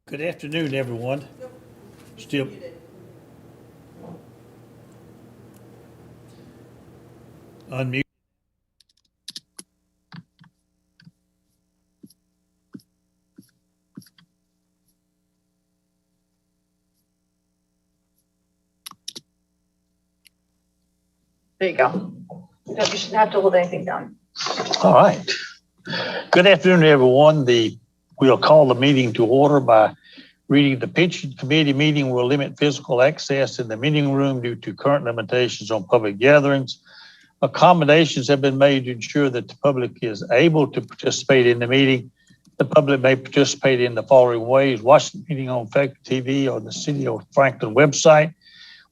Good afternoon, everyone. Still, unmute. There you go. You shouldn't have to hold anything down. All right. Good afternoon, everyone. We'll call the meeting to order by reading the pension committee meeting will limit physical access in the meeting room due to current limitations on public gatherings. Accommodations have been made to ensure that the public is able to participate in the meeting. The public may participate in the following ways: watch the meeting on Facebook TV or the City of Franklin website,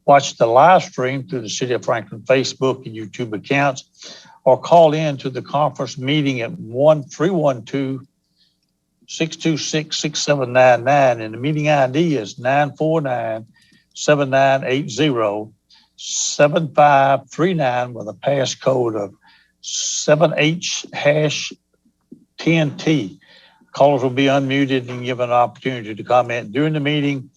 watch the live stream through the City of Franklin Facebook and YouTube accounts, or call in to the conference meeting at 1-312-626-6799. And the meeting ID is 949-7980-7539 with a passcode of 7H#10T. Callers will be unmuted and given an opportunity to comment during the meeting.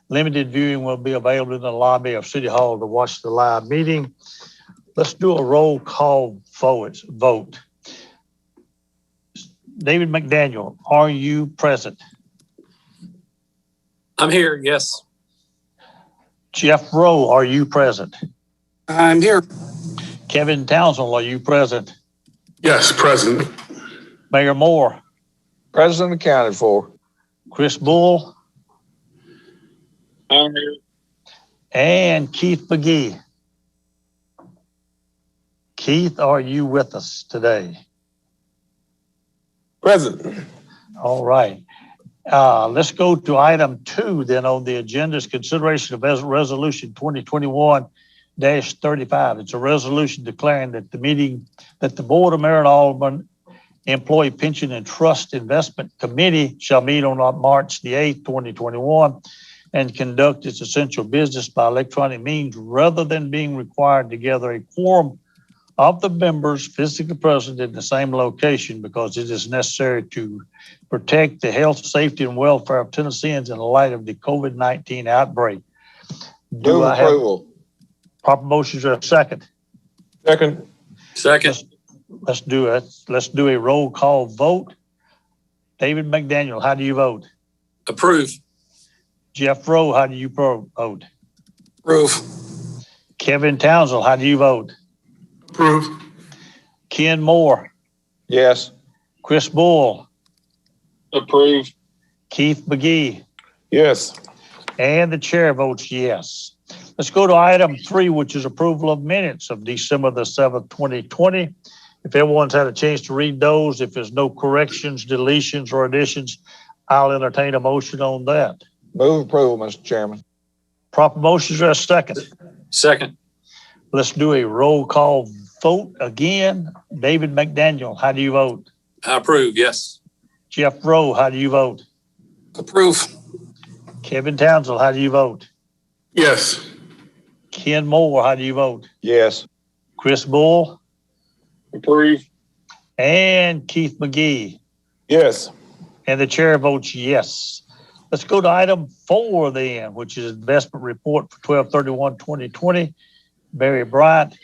Limited viewing will be available in the lobby of City Hall to watch the live meeting. Let's do a roll call vote. David McDaniel, are you present? I'm here, yes. Jeff Rowe, are you present? I'm here. Kevin Townsend, are you present? Yes, present. Mayor Moore? Present accounted for. Chris Bull? I'm here. And Keith McGee. Keith, are you with us today? Present. All right. Let's go to item 2 then on the agenda is consideration of resolution 2021-35. It's a resolution declaring that the Board of Mayor and Alderman Employee Pension and Trust Investment Committee shall meet on March the 8th, 2021 and conduct its essential business by electronic means rather than being required to gather a quorum of the members physically present in the same location because it is necessary to protect the health, safety, and welfare of Tennesseans in the light of the COVID-19 outbreak. Move approval. Proper motions are second? Second. Let's do it. Let's do a roll call vote. David McDaniel, how do you vote? Approve. Jeff Rowe, how do you vote? Approve. Kevin Townsend, how do you vote? Approve. Ken Moore, Yes. Chris Bull, Approve. Keith McGee, Yes. and the chair votes yes. Let's go to item 3, which is approval of minutes of December the 7th, 2020. If everyone's had a chance to read those, if there's no corrections, deletions, or additions, I'll entertain a motion on that. Move approval, Mr. Chairman. Proper motions are second. Second. Let's do a roll call vote again. David McDaniel, how do you vote? I approve, yes. Jeff Rowe, how do you vote? Approve. Kevin Townsend, how do you vote? Yes. Ken Moore, how do you vote? Yes. Chris Bull Approve. and Keith McGee. Yes. And the chair votes yes. Let's go to item 4 then, which is investment report for 12/31/2020. Barry Bryant,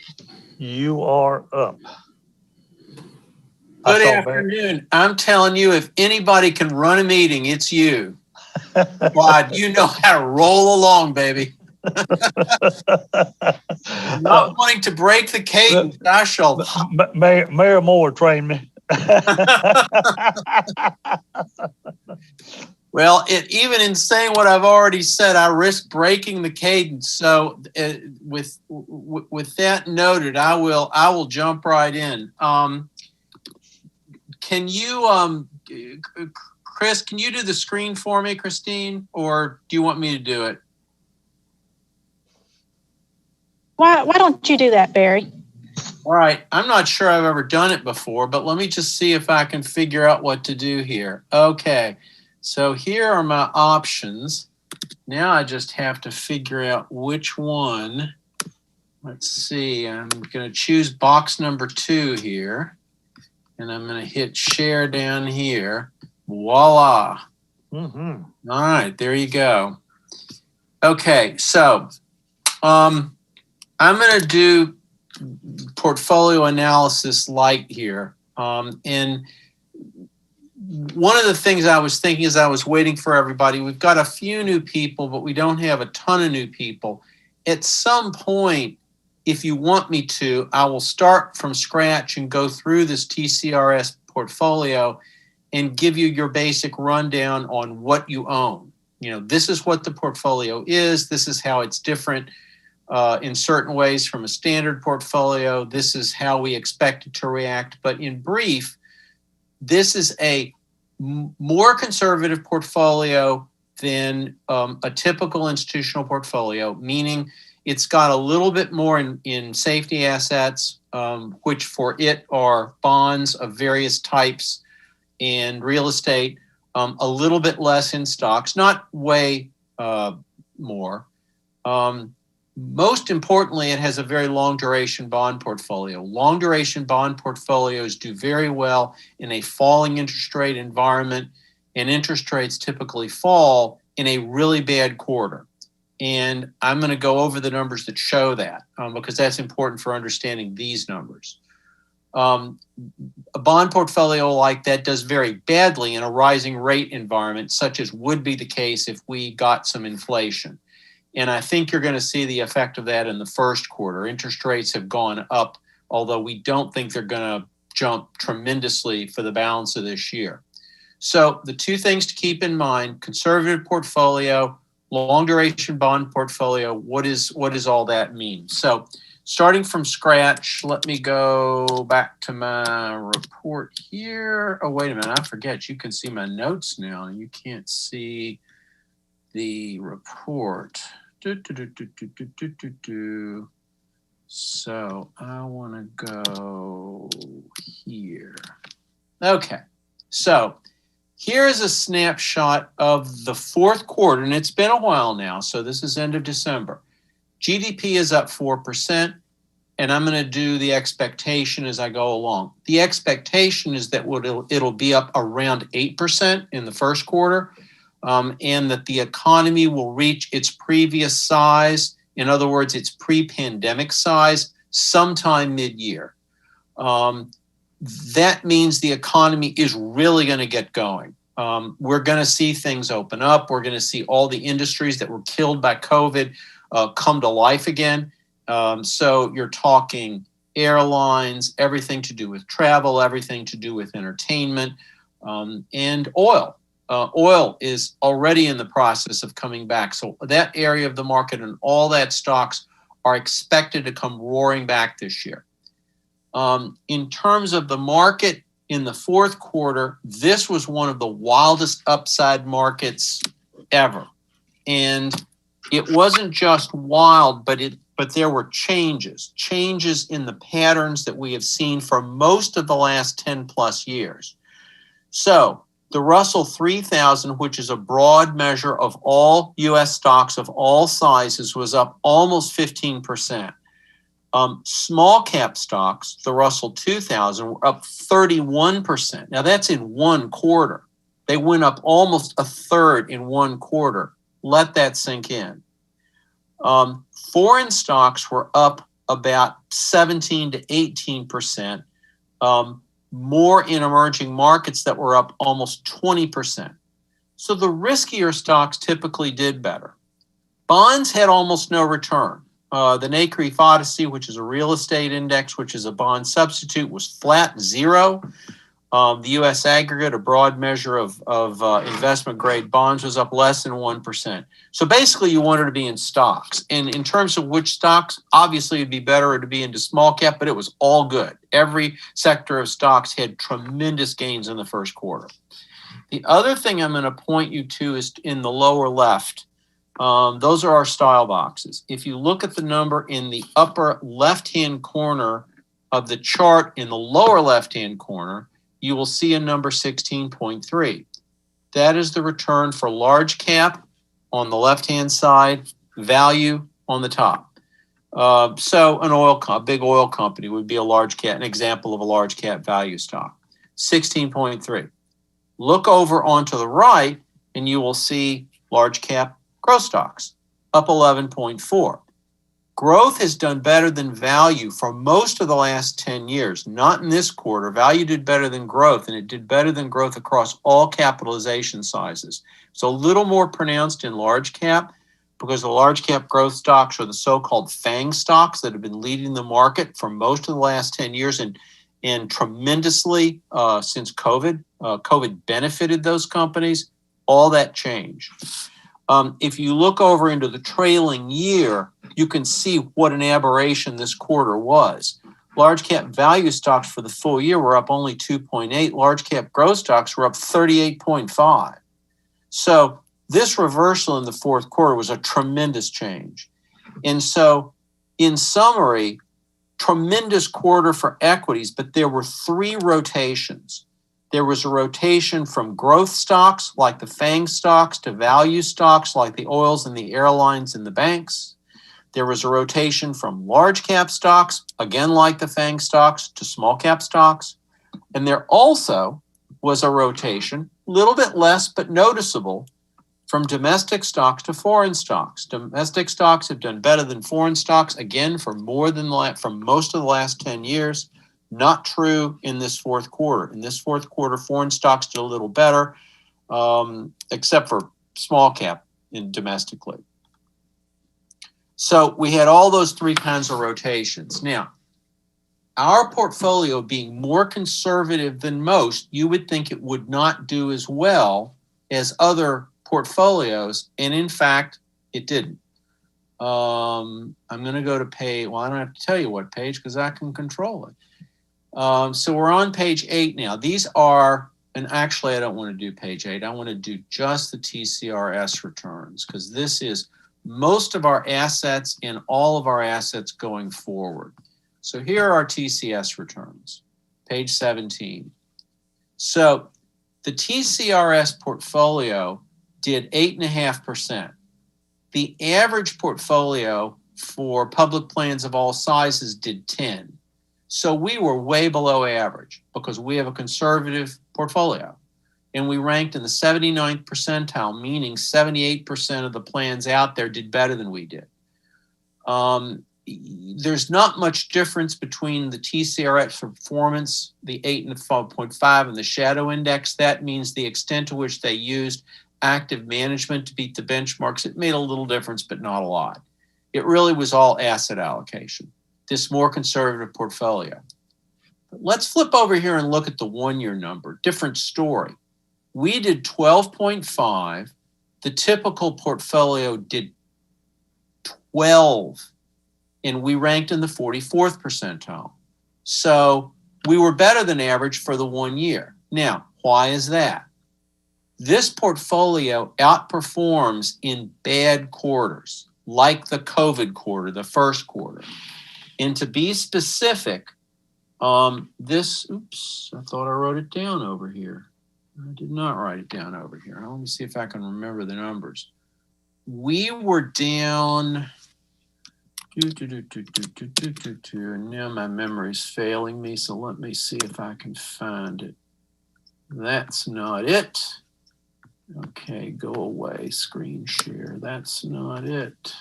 you are up. Good afternoon. I'm telling you, if anybody can run a meeting, it's you. Rod, you know how to roll along, baby. Not wanting to break the cadence, I shall. Mayor Moore trained me. Well, even in saying what I've already said, I risk breaking the cadence. So, with that noted, I will jump right in. Can you, Chris? Can you do the screen for me, Christine, or do you want me to do it? Why don't you do that, Barry? All right. I'm not sure I've ever done it before, but let me just see if I can figure out what to do here. Okay. So here are my options. Now I just have to figure out which one. Let's see. I'm going to choose box number 2 here. And I'm going to hit share down here. Voila. Mm-hmm. All right, there you go. Okay, so I'm going to do portfolio analysis light here. And one of the things I was thinking as I was waiting for everybody, we've got a few new people, but we don't have a ton of new people. At some point, if you want me to, I will start from scratch and go through this TCRS portfolio and give you your basic rundown on what you own. You know, this is what the portfolio is. This is how it's different in certain ways from a standard portfolio. This is how we expect it to react. But in brief, this is a more conservative portfolio than a typical institutional portfolio, meaning it's got a little bit more in safety assets, which for it are bonds of various types and real estate, a little bit less in stocks, not way more. Most importantly, it has a very long duration bond portfolio. Long duration bond portfolios do very well in a falling interest rate environment, and interest rates typically fall in a really bad quarter. And I'm going to go over the numbers that show that because that's important for understanding these numbers. A bond portfolio like that does very badly in a rising rate environment, such as would be the case if we got some inflation. And I think you're going to see the effect of that in the first quarter. Interest rates have gone up, although we don't think they're going to jump tremendously for the balance of this year. So the two things to keep in mind: conservative portfolio, long duration bond portfolio. What is all that mean? So starting from scratch, let me go back to my report here. Oh, wait a minute. I forget. You can see my notes now. You can't see the report. So I want to go here. Okay. So here is a snapshot of the fourth quarter, and it's been a while now. So this is end of December. GDP is up 4%, and I'm going to do the expectation as I go along. The expectation is that it'll be up around 8% in the first quarter, and that the economy will reach its previous size, in other words, its pre-pandemic size, sometime mid-year. That means the economy is really going to get going. We're going to see things open up. We're going to see all the industries that were killed by COVID come to life again. So you're talking airlines, everything to do with travel, everything to do with entertainment, and oil. Oil is already in the process of coming back. So that area of the market and all that stocks are expected to come roaring back this year. In terms of the market in the fourth quarter, this was one of the wildest upside markets ever. And it wasn't just wild, but there were changes in the patterns that we have seen for most of the last 10 plus years. So the Russell 3000, which is a broad measure of all U.S. stocks of all sizes, was up almost 15%. Small cap stocks, the Russell 2000, were up 31%. Now that's in one quarter. They went up almost a third in one quarter. Let that sink in. Foreign stocks were up about 17 to 18%. More in emerging markets that were up almost 20%. So the riskier stocks typically did better. Bonds had almost no return. The NCREIF ODCE, which is a real estate index, which is a bond substitute, was flat, zero. The U.S. aggregate, a broad measure of investment grade bonds, was up less than 1%. So basically you wanted to be in stocks. And in terms of which stocks, obviously it'd be better to be into small cap, but it was all good. Every sector of stocks had tremendous gains in the first quarter. The other thing I'm going to point you to is in the lower left. Those are our style boxes. If you look at the number in the upper left-hand corner of the chart in the lower left-hand corner, you will see a number 16.3. That is the return for large cap on the left-hand side, value on the top. So a big oil company would be an example of a large cap value stock, 16.3. Look over onto the right, and you will see large cap growth stocks up 11.4. Growth has done better than value for most of the last 10 years. Not in this quarter. Value did better than growth, and it did better than growth across all capitalization sizes. So a little more pronounced in large cap because the large cap growth stocks are the so-called FANG stocks that have been leading the market for most of the last 10 years and tremendously since COVID. COVID benefited those companies. All that changed. If you look over into the trailing year, you can see what an aberration this quarter was. Large cap value stocks for the full year were up only 2.8. Large cap growth stocks were up 38.5. So this reversal in the fourth quarter was a tremendous change. And so in summary, tremendous quarter for equities, but there were three rotations. There was a rotation from growth stocks like the FANG stocks to value stocks like the oils and the airlines and the banks. There was a rotation from large cap stocks, again like the FANG stocks, to small cap stocks. And there also was a rotation, a little bit less but noticeable, from domestic stocks to foreign stocks. Domestic stocks have done better than foreign stocks, again, for most of the last 10 years. Not true in this fourth quarter. In this fourth quarter, foreign stocks did a little better, except for small cap domestically. So we had all those three kinds of rotations. Now, our portfolio being more conservative than most, you would think it would not do as well as other portfolios, and in fact, it didn't. I'm going to go to page, well, I don't have to tell you what page because I can control it. So we're on page 8 now. These are, and actually I don't want to do page 8. I want to do just the TCRS returns because this is most of our assets and all of our assets going forward. So here are our TCS returns, page 17. So the TCRS portfolio did 8.5%. The average portfolio for public plans of all sizes did 10. So we were way below average because we have a conservative portfolio. And we ranked in the 79th percentile, meaning 78% of the plans out there did better than we did. There's not much difference between the TCRS performance, the 8 and the 5.5, and the shadow index. That means the extent to which they used active management to beat the benchmarks. It made a little difference, but not a lot. It really was all asset allocation, this more conservative portfolio. But let's flip over here and look at the one-year number. Different story. We did 12.5. The typical portfolio did 12, and we ranked in the 44th percentile. So we were better than average for the 1 year. Now, why is that? This portfolio outperforms in bad quarters, like the COVID quarter, the first quarter. And to be specific, I thought I wrote it down over here. I did not write it down over here. Let me see if I can remember the numbers. We were down, and now my memory's failing me, so let me see if I can find it. That's not it. Okay, go away, screen share. That's not it.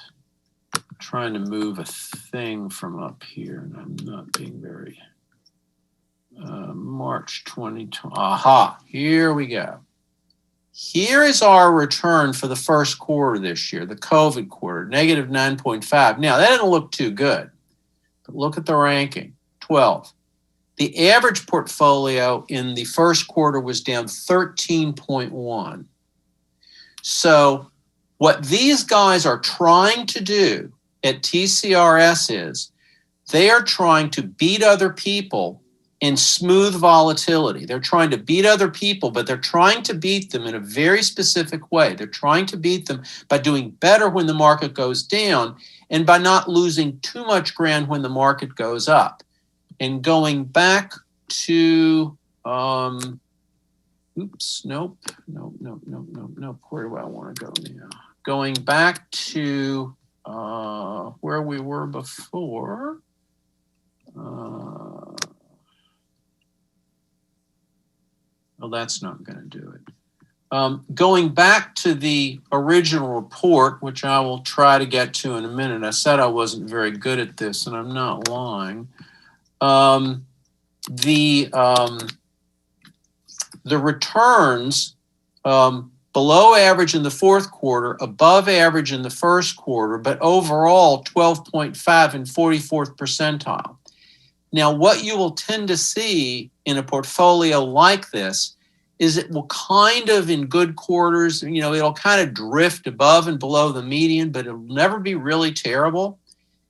I'm trying to move a thing from up here, and I'm not being very... March 2020. Aha, here we go. Here is our return for the first quarter this year, the COVID quarter, negative 9.5. Now, that didn't look too good, but look at the ranking, 12. The average portfolio in the first quarter was down 13.1. So what these guys are trying to do at TCRS is they are trying to beat other people in smooth volatility. They're trying to beat other people, but they're trying to beat them in a very specific way. They're trying to beat them by doing better when the market goes down and by not losing too much ground when the market goes up. And going back to, nope. Where do I want to go now? Going back to where we were before. Well, that's not going to do it. Going back to the original report, which I will try to get to in a minute. I said I wasn't very good at this, and I'm not lying. The returns below average in the fourth quarter, above average in the first quarter, but overall 12.5 and 44th percentile. Now, what you will tend to see in a portfolio like this is it will kind of, in good quarters, it'll kind of drift above and below the median, but it'll never be really terrible.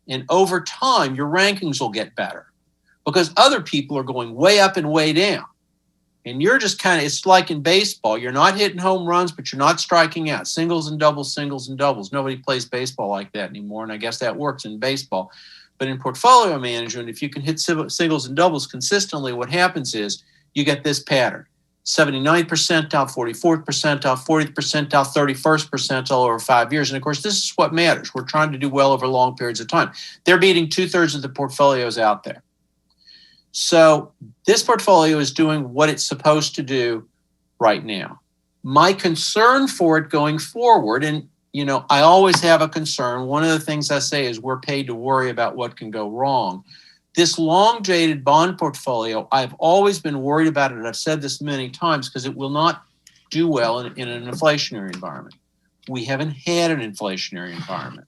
And over time, your rankings will get better because other people are going way up and way down. And you're just it's like in baseball. You're not hitting home runs, but you're not striking out. Singles and doubles, singles and doubles. Nobody plays baseball like that anymore. And I guess that works in baseball. But in portfolio management, if you can hit singles and doubles consistently, what happens is you get this pattern. 79th percentile, 44th percentile, 40th percentile, 31st percentile over 5 years. And of course, this is what matters. We're trying to do well over long periods of time. They're beating 2/3 of the portfolios out there. So this portfolio is doing what it's supposed to do right now. My concern for it going forward, and I always have a concern. One of the things I say is we're paid to worry about what can go wrong. This long-dated bond portfolio, I've always been worried about it. I've said this many times because it will not do well in an inflationary environment. We haven't had an inflationary environment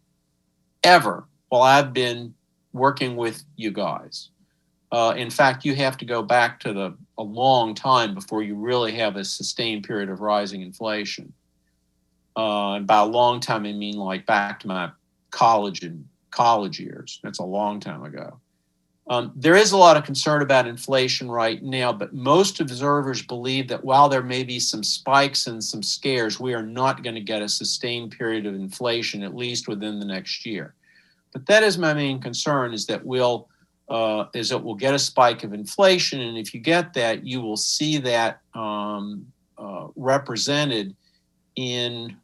ever while I've been working with you guys. In fact, you have to go back to a long time before you really have a sustained period of rising inflation. And by a long time, I mean like back to my college years. That's a long time ago. There is a lot of concern about inflation right now, but most observers believe that while there may be some spikes and some scares, we are not going to get a sustained period of inflation, at least within the next year. But that is my main concern, is that we'll get a spike of inflation, and if you get that, you will see that represented in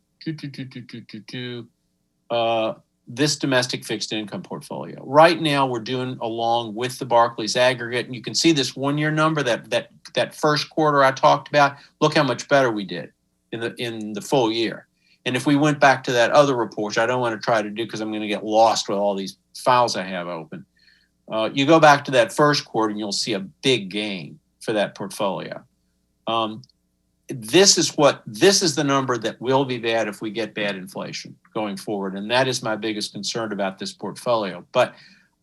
this domestic fixed income portfolio. Right now, we're doing along with the Barclays aggregate, and you can see this 1 year number that first quarter I talked about. Look how much better we did in the full year. And if we went back to that other report, which I don't want to try to do because I'm going to get lost with all these files I have open. You go back to that first quarter and you'll see a big gain for that portfolio. This is the number that will be bad if we get bad inflation going forward. And that is my biggest concern about this portfolio. But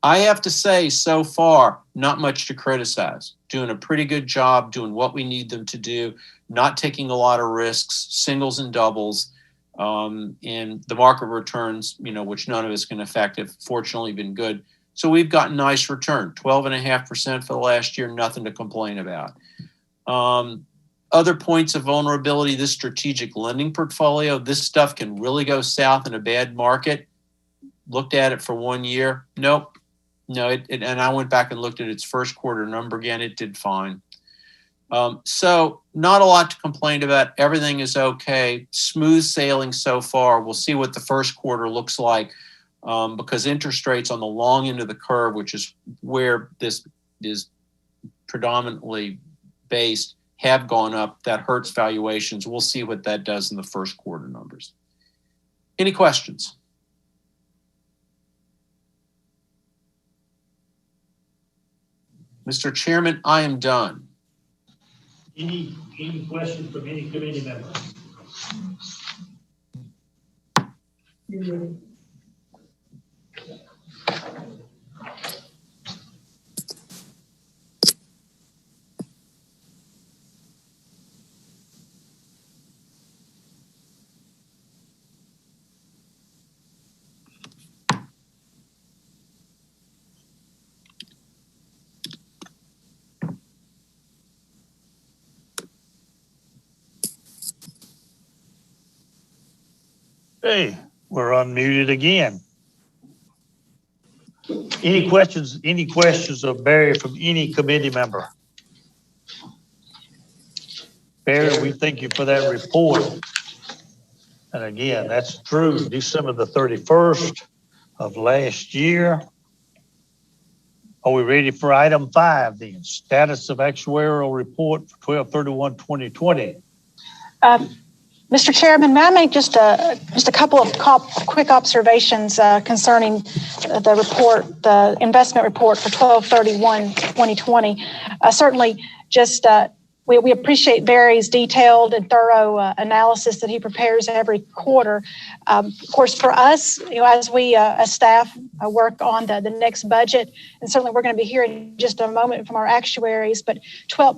I have to say, so far, not much to criticize. Doing a pretty good job, doing what we need them to do, not taking a lot of risks, singles and doubles, and the market returns, which none of us can affect, have fortunately been good. So we've got nice return, 12.5% for the last year, nothing to complain about. Other points of vulnerability, this strategic lending portfolio, this stuff can really go south in a bad market. Looked at it for 1 year. Nope. No, and I went back and looked at its first quarter number again. It did fine. So not a lot to complain about. Everything is okay. Smooth sailing so far. We'll see what the first quarter looks like because interest rates on the long end of the curve, which is where this is predominantly based, have gone up. That hurts valuations. We'll see what that does in the first quarter numbers. Any questions? Mr. Chairman, I am done. Any questions from any committee member? Hey, we're unmuted again. Any questions of Barry from any committee member? Barry, we thank you for that report. And again, that's true, December the 31st of last year. Are we ready for item 5 then? Status of actuarial report for 12/31/2020. Mr. Chairman, may I make just a couple of quick observations concerning the report, the investment report for 12/31/2020. Certainly, just we appreciate Barry's detailed and thorough analysis that he prepares every quarter. Of course, for us, as we as staff work on the next budget, and certainly we're going to be hearing just a moment from our actuaries, but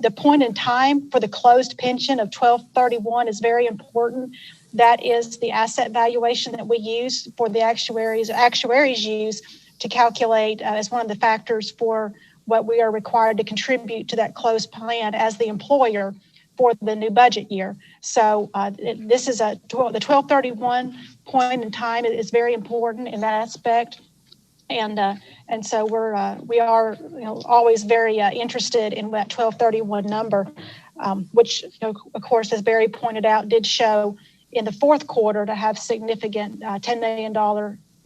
the point in time for the closed pension of 12/31 is very important. That is the asset valuation that we use for the actuaries use to calculate as one of the factors for what we are required to contribute to that closed plan as the employer for the new budget year. So this is the 12/31 point in time is very important in that aspect. And so we are always very interested in that 12/31 number, which of course, as Barry pointed out, did show in the fourth quarter to have significant $10 million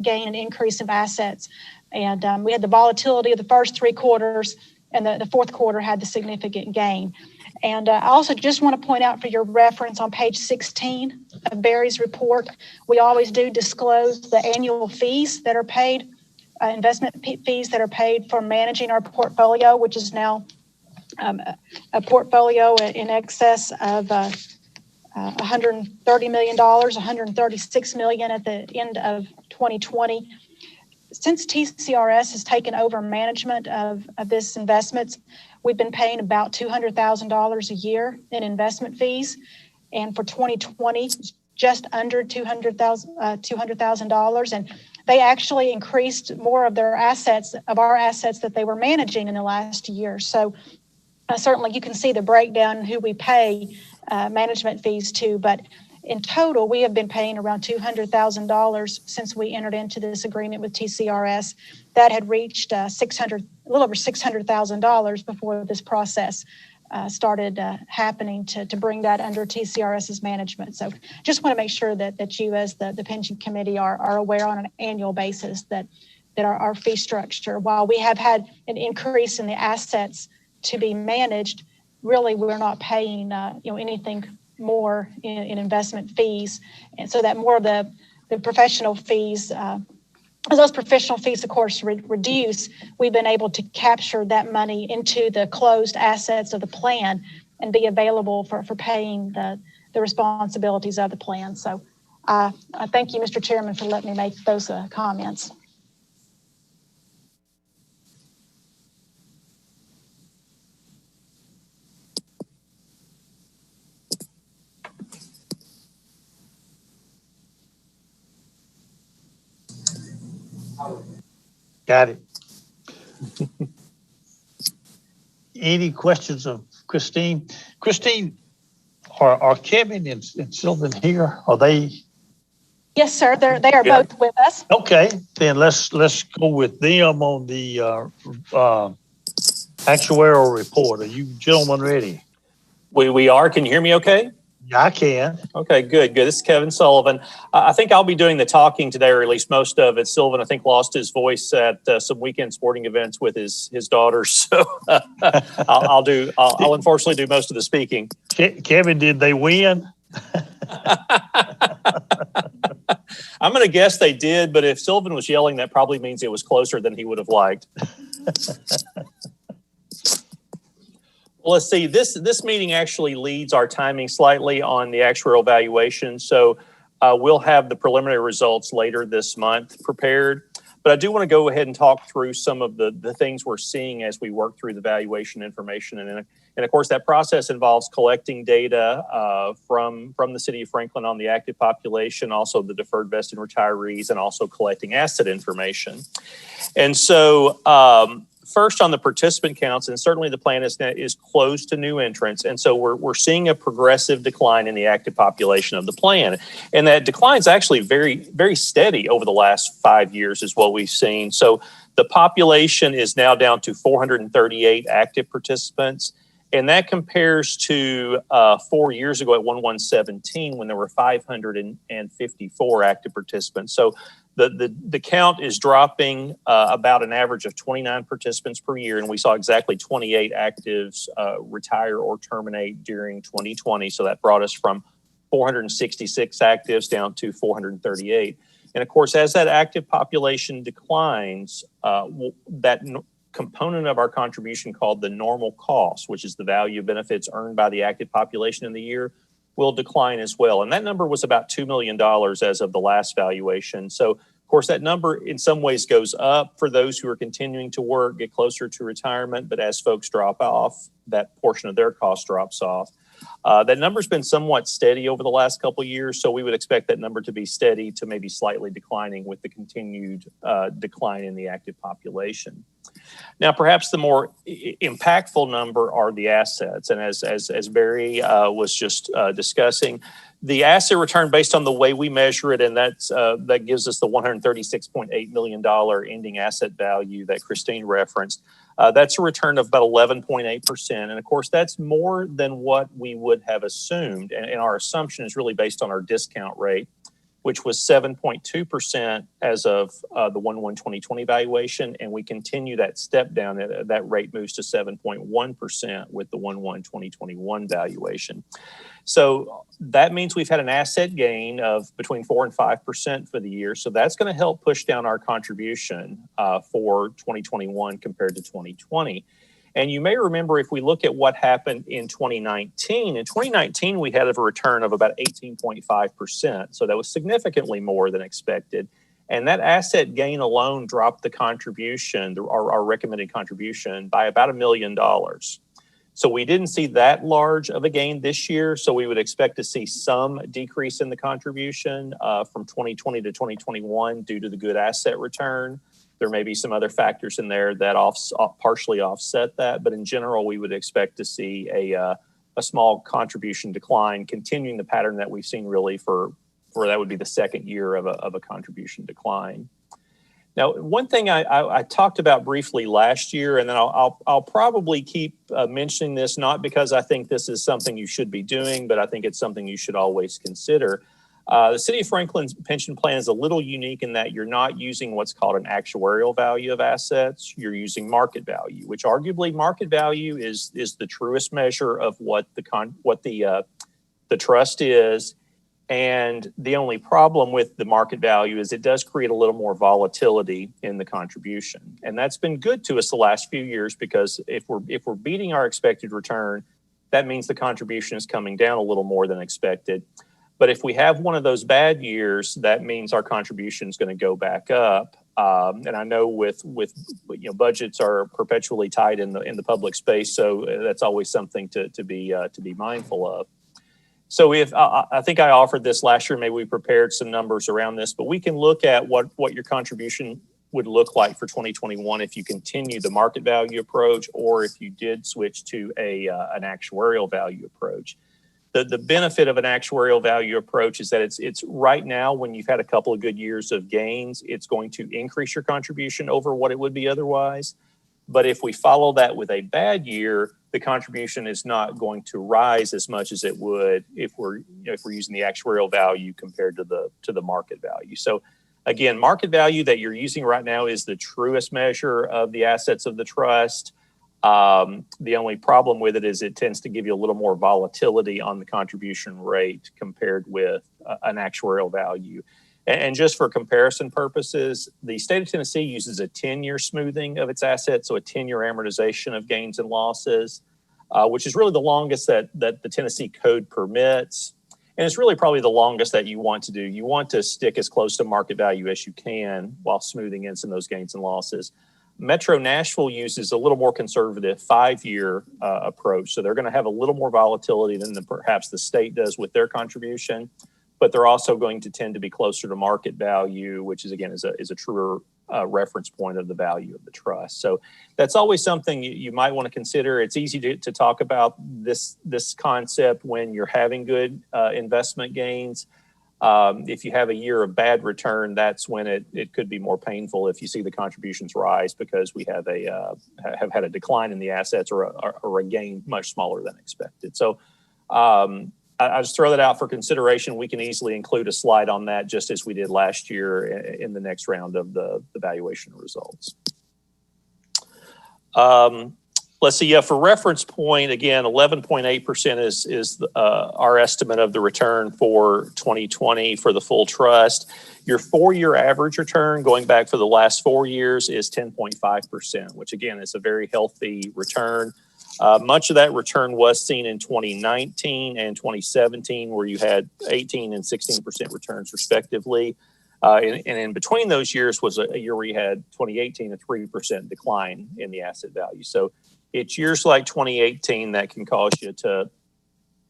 gain and increase of assets. And we had the volatility of the first three quarters, and the fourth quarter had the significant gain. And I also just want to point out for your reference on page 16 of Barry's report, we always do disclose the annual fees that are paid, investment fees that are paid for managing our portfolio, which is now a portfolio in excess of $130 million, $136 million at the end of 2020. Since TCRS has taken over management of this investments, we've been paying about $200,000 a year in investment fees. And for 2020, just under $200,000. And they actually increased more of our assets that they were managing in the last year. So certainly you can see the breakdown who we pay management fees to, but in total, we have been paying around $200,000 since we entered into this agreement with TCRS. That had reached a little over $600,000 before this process started happening to bring that under TCRS's management. So just want to make sure that you as the pension committee are aware on an annual basis that our fee structure, while we have had an increase in the assets to be managed, really we're not paying anything more in investment fees. And so that more of the professional fees, as those professional fees, of course, reduce, we've been able to capture that money into the closed assets of the plan and be available for paying the responsibilities of the plan. So I thank you, Mr. Chairman, for letting me make those comments. Got it. Any questions of Christine? Christine, are Kevin and Sylvan here? Are they? Yes, sir. They are both with us. Okay, then let's go with them on the actuarial report. Are you gentlemen ready? We are. Can you hear me okay? Yeah, I can. Okay, good. This is Kevin Sullivan. I think I'll be doing the talking today, or at least most of it. Sylvan, I think, lost his voice at some weekend sporting events with his daughters. So I'll unfortunately do most of the speaking. Kevin, did they win? I'm going to guess they did, but if Sylvan was yelling, that probably means it was closer than he would have liked. Well, let's see. This meeting actually leads our timing slightly on the actuarial valuation. So we'll have the preliminary results later this month prepared. But I do want to go ahead and talk through some of the things we're seeing as we work through the valuation information. And of course, that process involves collecting data from the city of Franklin on the active population, also the deferred vested retirees, and also collecting asset information. And so first on the participant counts, and certainly the plan is closed to new entrants. And so we're seeing a progressive decline in the active population of the plan. And that decline is actually very, very steady over the last 5 years is what we've seen. So the population is now down to 438 active participants. And that compares to 4 years ago at 1117 when there were 554 active participants. So the count is dropping about an average of 29 participants per year, and we saw exactly 28 actives retire or terminate during 2020. So that brought us from 466 actives down to 438. And of course, as that active population declines, component of our contribution called the normal cost, which is the value of benefits earned by the active population in the year, will decline as well. And that number was about $2 million as of the last valuation. So, of course, that number in some ways goes up for those who are continuing to work, get closer to retirement. But as folks drop off, that portion of their cost drops off. That number's been somewhat steady over the last couple of years, so we would expect that number to be steady to maybe slightly declining with the continued decline in the active population. Now, perhaps the more impactful number are the assets, and as Barry was just discussing, the asset return based on the way we measure it, and that gives us the $136.8 million ending asset value that Christine referenced. That's a return of about 11.8%. And of course, that's more than what we would have assumed. And our assumption is really based on our discount rate, which was 7.2% as of the 1/1/2020 valuation. And we continue that step down. That rate moves to 7.1% with the 1/1/2021 valuation. So that means we've had an asset gain of between 4 and 5% for the year. So that's going to help push down our contribution for 2021 compared to 2020. And you may remember if we look at what happened in 2019, we had a return of about 18.5%. So that was significantly more than expected. And that asset gain alone dropped the contribution, our recommended contribution, by about $1 million. So we didn't see that large of a gain this year. So we would expect to see some decrease in the contribution from 2020 to 2021 due to the good asset return. There may be some other factors in there that partially offset that. But in general, we would expect to see a small contribution decline, continuing the pattern that we've seen really for that would be the second year of a contribution decline. Now, one thing I talked about briefly last year, and then I'll probably keep mentioning this, not because I think this is something you should be doing, but I think it's something you should always consider. The City of Franklin's pension plan is a little unique in that you're not using what's called an actuarial value of assets. You're using market value, which arguably market value is the truest measure of what the trust is. And the only problem with the market value is it does create a little more volatility in the contribution. And that's been good to us the last few years because if we're beating our expected return, that means the contribution is coming down a little more than expected. But if we have one of those bad years, that means our contribution is going to go back up. And I know with budgets are perpetually tight in the public space, so that's always something to be mindful of. So I think I offered this last year, maybe we prepared some numbers around this, but we can look at what your contribution would look like for 2021 if you continue the market value approach or if you did switch to an actuarial value approach. The benefit of an actuarial value approach is that it's right now when you've had a couple of good years of gains, it's going to increase your contribution over what it would be otherwise. But if we follow that with a bad year, the contribution is not going to rise as much as it would if we're using the actuarial value compared to the market value. So again, market value that you're using right now is the truest measure of the assets of the trust. The only problem with it is it tends to give you a little more volatility on the contribution rate compared with an actuarial value. And just for comparison purposes, the state of Tennessee uses a 10-year smoothing of its assets, so a 10-year amortization of gains and losses, which is really the longest that the Tennessee code permits. And it's really probably the longest that you want to do. You want to stick as close to market value as you can while smoothing in some of those gains and losses. Metro Nashville uses a little more conservative 5-year approach. So they're going to have a little more volatility than perhaps the state does with their contribution. But they're also going to tend to be closer to market value, which is, again, is a truer reference point of the value of the trust. So that's always something you might want to consider. It's easy to talk about this concept when you're having good investment gains. If you have a year of bad return, that's when it could be more painful if you see the contributions rise because we have had a decline in the assets or a gain much smaller than expected. So I just throw that out for consideration. We can easily include a slide on that just as we did last year in the next round of the valuation results. Let's see. Yeah, for reference point, again, 11.8% is our estimate of the return for 2020 for the full trust. Your 4-year average return going back for the last 4 years is 10.5%, which again is a very healthy return. Much of that return was seen in 2019 and 2017, where you had 18 and 16% returns respectively. And in between those years was a year where you had 2018, a 3% decline in the asset value. So it's years like 2018 that can cause you to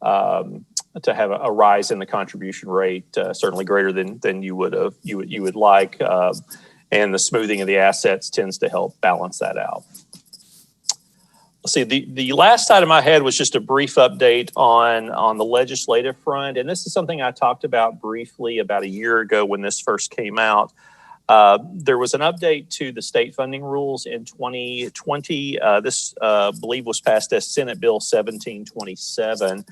have a rise in the contribution rate, certainly greater than you would like, and the smoothing of the assets tends to help balance that out. Let's see, the last item I had was just a brief update on the legislative front, and this is something I talked about briefly about a year ago when this first came out. There was an update to the state funding rules in 2020. This, I believe, was passed as Senate Bill 1727.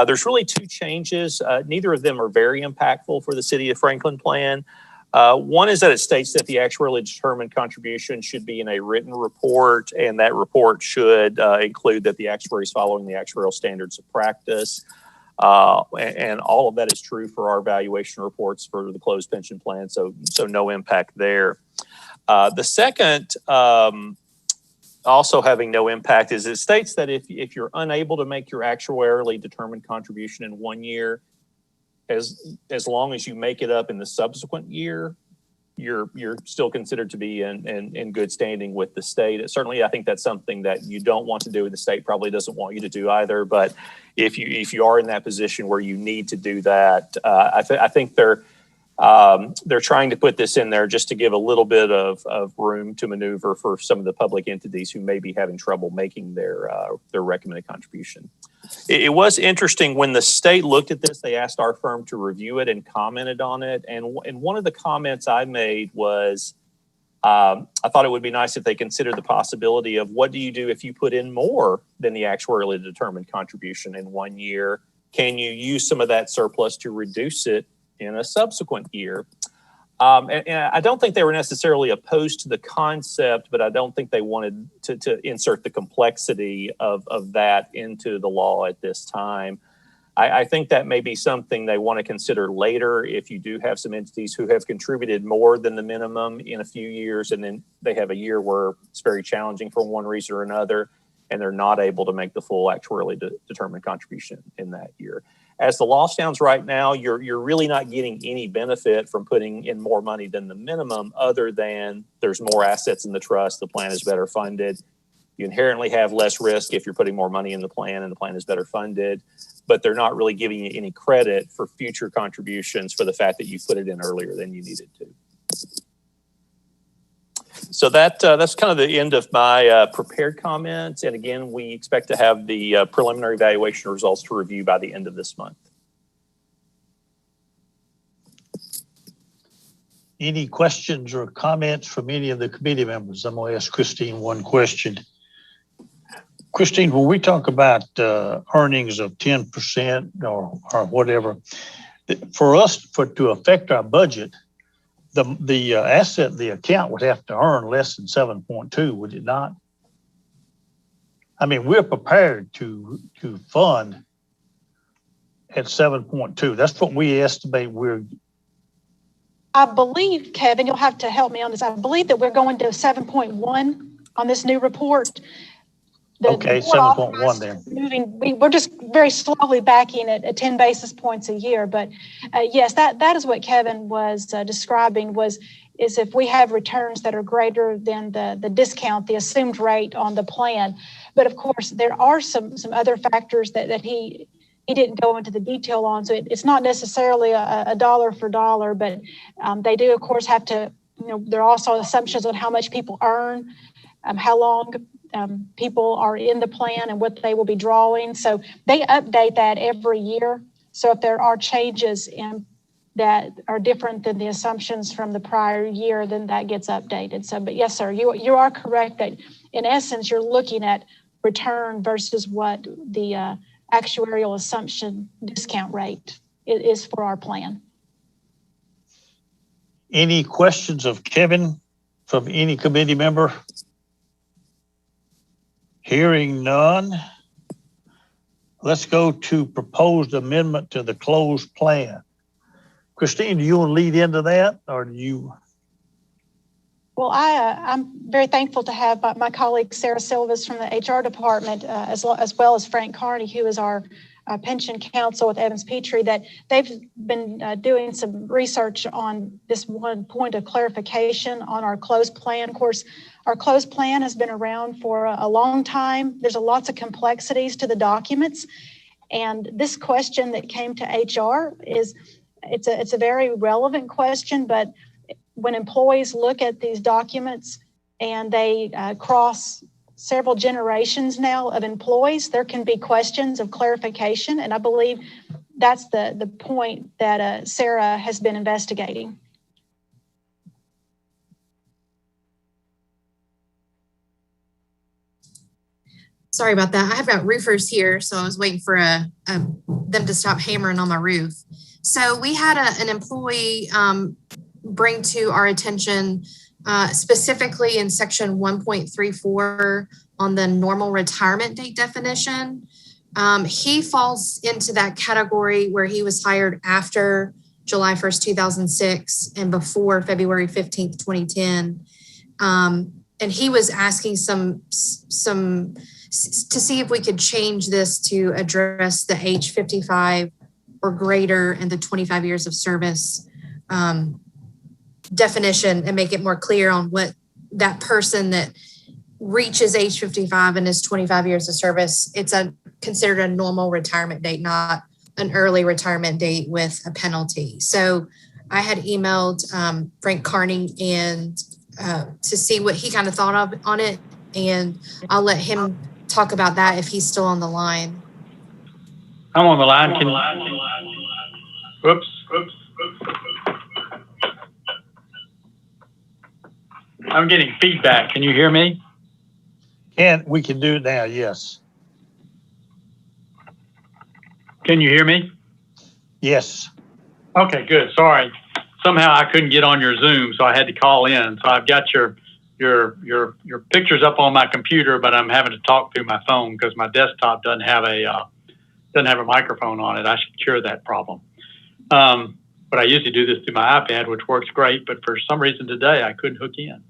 There's really two changes. Neither of them are very impactful for the City of Franklin plan. One is that it states that the actuarially determined contribution should be in a written report, and that report should include that the actuary is following the actuarial standards of practice. And all of that is true for our valuation reports for the closed pension plan, so no impact there. The second, also having no impact, is it states that if you're unable to make your actuarially determined contribution in 1 year, as long as you make it up in the subsequent year, you're still considered to be in good standing with the state. Certainly, I think that's something that you don't want to do, and the state probably doesn't want you to do either. But if you are in that position where you need to do that, I think they're trying to put this in there just to give a little bit of room to maneuver for some of the public entities who may be having trouble making their recommended contribution. It was interesting when the state looked at this, they asked our firm to review it and commented on it. And one of the comments I made was, I thought it would be nice if they considered the possibility of what do you do if you put in more than the actuarially determined contribution in 1 year? Can you use some of that surplus to reduce it in a subsequent year? And I don't think they were necessarily opposed to the concept, but I don't think they wanted to insert the complexity of that into the law at this time. I think that may be something they want to consider later if you do have some entities who have contributed more than the minimum in a few years, and then they have a year where it's very challenging for one reason or another, and they're not able to make the full actuarially determined contribution in that year. As the law stands right now, you're really not getting any benefit from putting in more money than the minimum, other than there's more assets in the trust, the plan is better funded. You inherently have less risk if you're putting more money in the plan and the plan is better funded, but they're not really giving you any credit for future contributions for the fact that you put it in earlier than you needed to. So that's kind of the end of my prepared comments. And again, we expect to have the preliminary valuation results to review by the end of this month. Any questions or comments from any of the committee members? I'm going to ask Christine one question. Christine, when we talk about earnings of 10% or whatever, for us to affect our budget, the account would have to earn less than 7.2, would it not? I mean, we're prepared to fund at 7.2. That's what we estimate I believe, Kevin, you'll have to help me on this. I believe that we're going to 7.1 on this new report. Okay, 7.1 there. We're just very slowly backing at 10 basis points a year. But yes, that is what Kevin was describing is if we have returns that are greater than the discount, the assumed rate on the plan. But of course, there are some other factors that he didn't go into the detail on. So it's not necessarily a dollar for dollar, but they do, of course, have to, there are also assumptions on how much people earn, how long people are in the plan and what they will be drawing. So they update that every year. So if there are changes that are different than the assumptions from the prior year, then that gets updated. So, but yes, sir, you are correct that in essence, you're looking at return versus what the actuarial assumption discount rate is for our plan. Any questions of Kevin from any committee member? Hearing none. Let's go to proposed amendment to the closed plan. Christine, do you want to lead into that, or do you? Well, I'm very thankful to have my colleague Sarah Silvas from the HR department, as well as Frank Carney, who is our pension counsel with Evans Petrie, that they've been doing some research on this one point of clarification on our closed plan. Of course, our closed plan has been around for a long time. There's lots of complexities to the documents. And this question that came to HR it's a very relevant question, but when employees look at these documents and they cross several generations now of employees, there can be questions of clarification. And I believe that's the point that Sarah has been investigating. Sorry about that. I have got roofers here, so I was waiting for them to stop hammering on my roof. So we had an employee bring to our attention, specifically in section 1.34 on the normal retirement date definition. He falls into that category where he was hired after July 1st, 2006 and before February 15th, 2010. And he was asking some to see if we could change this to address the age 55 or greater and the 25 years of service definition and make it more clear on what that person that reaches age 55 and is 25 years of service, it's considered a normal retirement date, not an early retirement date with a penalty. So I had emailed Frank Carney and to see what he kind of thought of on it. And I'll let him talk about that if he's still on the line. I'm on the line. Whoops. I'm getting feedback. Can you hear me? We can do it now, yes. Can you hear me? Yes. Okay, good. Sorry. Somehow I couldn't get on your Zoom, so I had to call in. So I've got your pictures up on my computer, but I'm having to talk through my phone because my desktop doesn't have a microphone on it. I should cure that problem. But I usually do this through my iPad, which works great. But for some reason today, I couldn't hook in.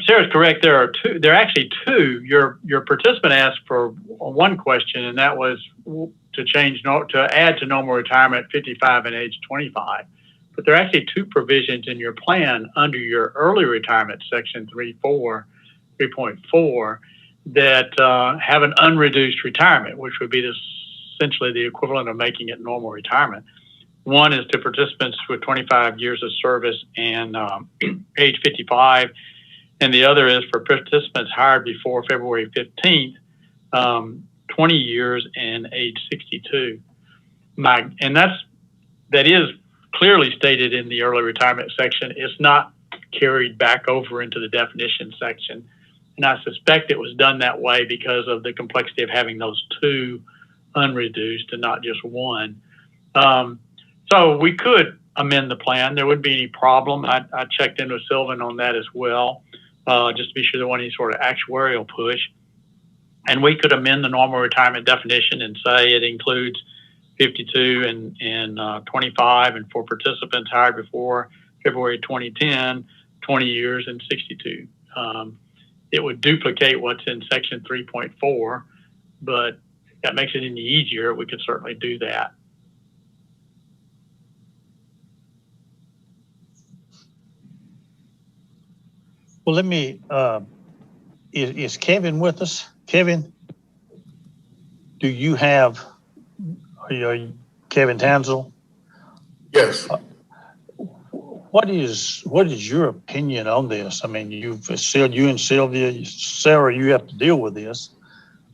Sarah's correct. There are actually two. Your participant asked for one question, and that was to add to normal retirement 55 and age 25. But there are actually two provisions in your plan under your early retirement section 3.4 that have an unreduced retirement, which would be essentially the equivalent of making it normal retirement. One is to participants with 25 years of service and age 55, and the other is for participants hired before February 15th, 20 years and age 62. And that is clearly stated in the early retirement section. It's not carried back over into the definition section. And I suspect it was done that way because of the complexity of having those two unreduced and not just one. So we could amend the plan. There wouldn't be any problem. I checked in with Sylvan on that as well, just to be sure there wasn't any sort of actuarial push. And we could amend the normal retirement definition and say it includes 52 and 25, and for participants hired before February 2010, 20 years and 62. It would duplicate what's in section 3.4, but if that makes it any easier, we could certainly do that. Well, let me, is Kevin with us? Kevin, do you have, are you Kevin Tansel? Yes. What is your opinion on this? I mean, you and Sylvia, Sarah, you have to deal with this.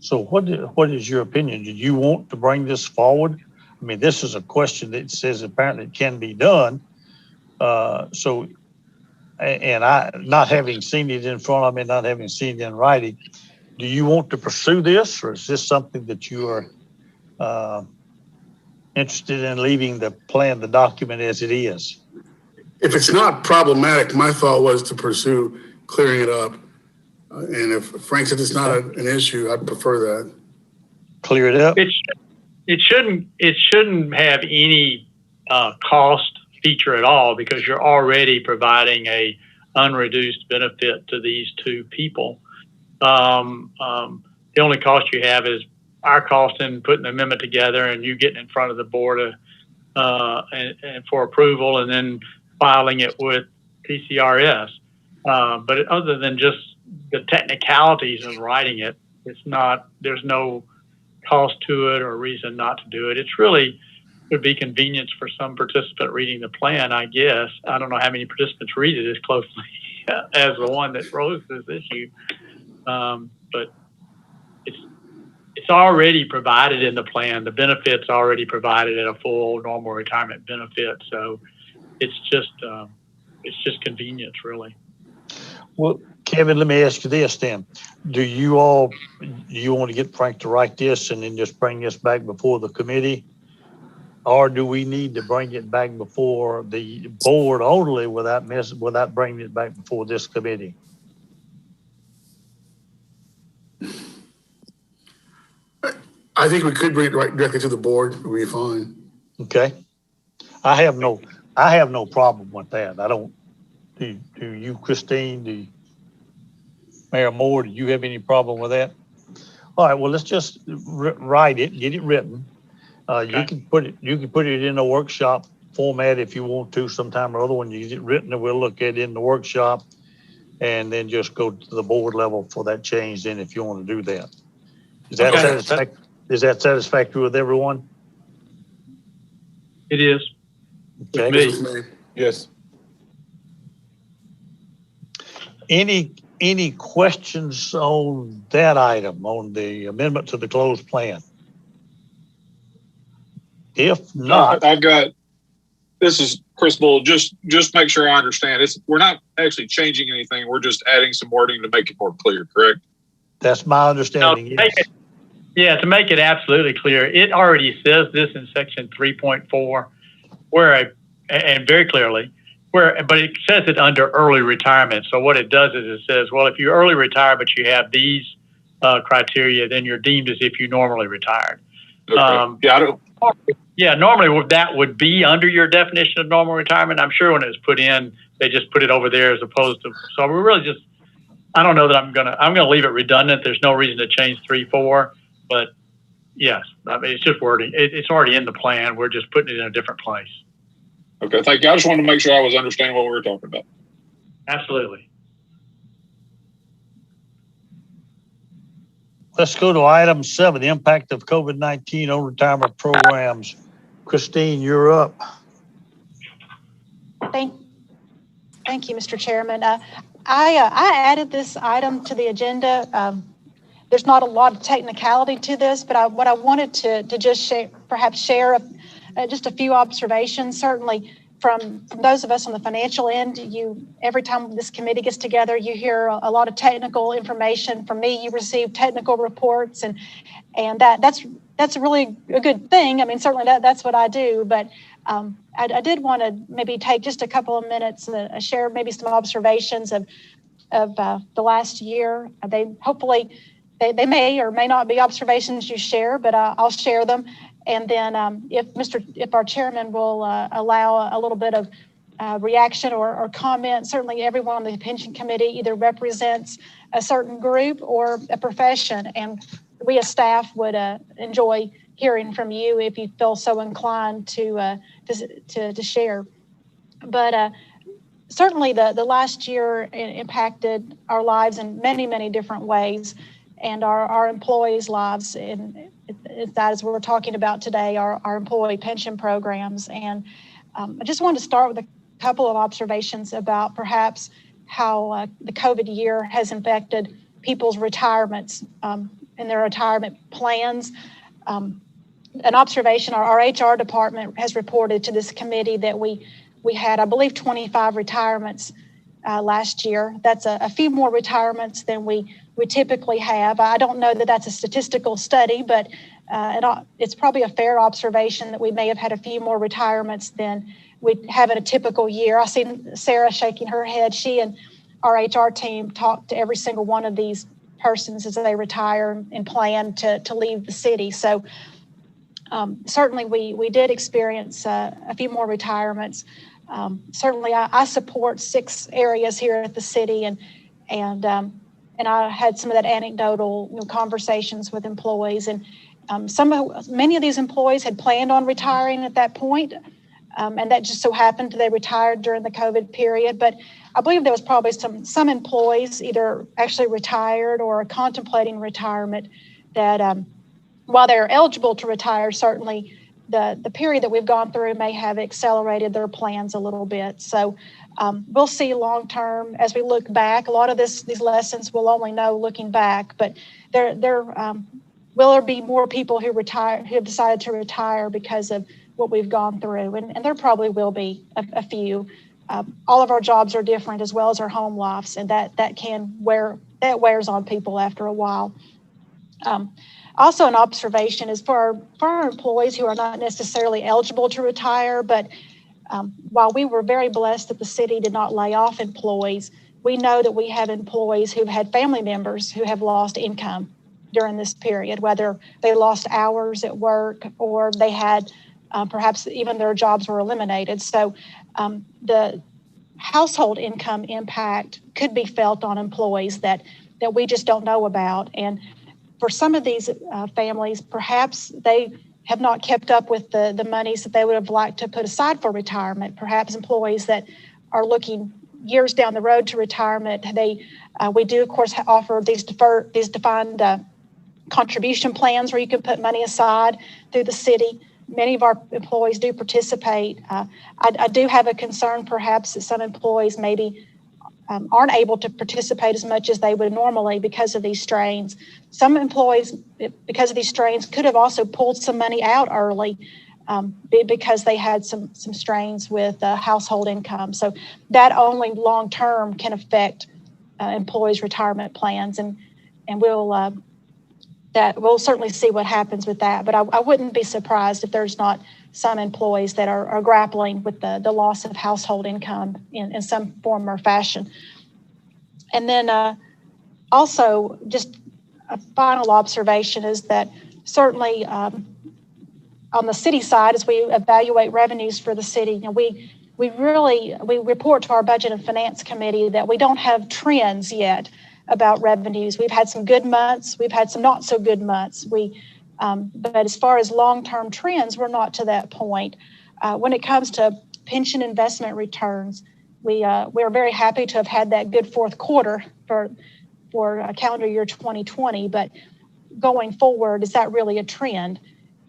So what is your opinion? Do you want to bring this forward? I mean, this is a question that says apparently it can be done. And I, not having seen it in front of me, not having seen it in writing, do you want to pursue this, or is this something that you are interested in leaving the plan, the document as it is? If it's not problematic, my thought was to pursue clearing it up. And if Frank said it's not an issue, I'd prefer that. Clear it up. It shouldn't have any cost feature at all because you're already providing a unreduced benefit to these two people. The only cost you have is our cost in putting the amendment together and you getting in front of the board and for approval and then filing it with PCRS. But other than just the technicalities of writing it, there's no cost to it or reason not to do it. It's really would be convenience for some participant reading the plan, I guess. I don't know how many participants read it as closely as the one that rose this issue. But it's already provided in the plan. The benefit's already provided at a full normal retirement benefit. So it's just convenience, really. Well, Kevin, let me ask you this then. Do you want to get Frank to write this and then just bring this back before the committee? Or do we need to bring it back before the board only without bringing it back before this committee? I think we could bring it right directly to the board. It would be fine. Okay. I have no problem with that. I don't. Do you, Christine? Do Mayor Moore? Do you have any problem with that? All right. Well, let's just write it, get it written. Okay. You can put it in a workshop format if you want to sometime or other when you get it written, and we'll look at it in the workshop, and then just go to the board level for that change. Then, if you want to do that, is that satisfactory? Is that satisfactory with everyone? It is. Okay. Yes. Any questions on that item, on the amendment to the closed plan? If not, I've got, this is Chris Bull. Just make sure I understand. We're not actually changing anything. We're just adding some wording to make it more clear, correct? that's my understanding. Yes. To make it absolutely clear, it already says this in section 3.4, and very clearly, but it says it under early retirement. So what it does is it says, well, if you early retire, but you have these criteria, then you're deemed as if you normally retired. Okay. Normally that would be under your definition of normal retirement. I'm sure when it was put in, they just put it over there as opposed to, so we're really just, I don't know that I'm going to leave it redundant. There's no reason to change 3.4, but yes, I mean, it's just wording. It's already in the plan. We're just putting it in a different place. Okay, thank you. I just wanted to make sure I was understanding what we were talking about. Absolutely. Let's go to item 7, the impact of COVID-19 on retirement programs. Christine, you're up. Thank you, Mr. Chairman. I added this item to the agenda. There's not a lot of technicality to this, but what I wanted to just share just a few observations. Certainly from those of us on the financial end, every time this committee gets together, you hear a lot of technical information from me. You receive technical reports, and that's really a good thing. I mean, certainly that's what I do, but I did want to maybe take just a couple of minutes and share maybe some observations of the last year. They may or may not be observations you share, but I'll share them. And then if our chairman will allow a little bit of reaction or comment, certainly everyone on the pension committee either represents a certain group or a profession. And we as staff would enjoy hearing from you if you feel so inclined to share. But certainly the last year impacted our lives in many, many different ways, and our employees' lives in that is what we're talking about today, our employee pension programs. And I just wanted to start with a couple of observations about perhaps how the COVID year has impacted people's retirements and their retirement plans. An observation, our HR department has reported to this committee that we had, I believe, 25 retirements last year. That's a few more retirements than we typically have. I don't know that that's a statistical study, but it's probably a fair observation that we may have had a few more retirements than we have in a typical year. I see Sarah shaking her head. She and our HR team talk to every single one of these persons as they retire and plan to leave the city. So certainly we did experience a few more retirements. Certainly I support 6 areas here at the city, and I had some of that anecdotal conversations with employees, and many of these employees had planned on retiring at that point, and that just so happened they retired during the COVID period. But I believe there was probably some employees either actually retired or contemplating retirement that while they're eligible to retire, certainly the period that we've gone through may have accelerated their plans a little bit. So we'll see long term as we look back. A lot of these lessons we'll only know looking back, but will there be more people who have decided to retire because of what we've gone through? And there probably will be a few. All of our jobs are different, as well as our home lives, and that wears on people after a while. Also, an observation is for our employees who are not necessarily eligible to retire, but while we were very blessed that the city did not lay off employees, we know that we have employees who've had family members who have lost income during this period, whether they lost hours at work or they had perhaps even their jobs were eliminated. So the household income impact could be felt on employees that we just don't know about. And for some of these families, perhaps they have not kept up with the monies that they would have liked to put aside for retirement. Perhaps employees that are looking years down the road to retirement, we do, of course, offer these defined contribution plans where you can put money aside through the city. Many of our employees do participate. I do have a concern, perhaps, that some employees maybe aren't able to participate as much as they would normally because of these strains. Some employees, because of these strains, could have also pulled some money out early because they had some strains with household income. So that only long term can affect employees' retirement plans, and we'll certainly see what happens with that. But I wouldn't be surprised if there's not some employees that are grappling with the loss of household income in some form or fashion. And then also, just a final observation is that certainly on the city side, as we evaluate revenues for the city, we report to our Budget and Finance Committee that we don't have trends yet about revenues. We've had some good months, we've had some not so good months. But as far as long-term trends, we're not to that point. When it comes to pension investment returns, we are very happy to have had that good fourth quarter for calendar year 2020. But going forward, is that really a trend?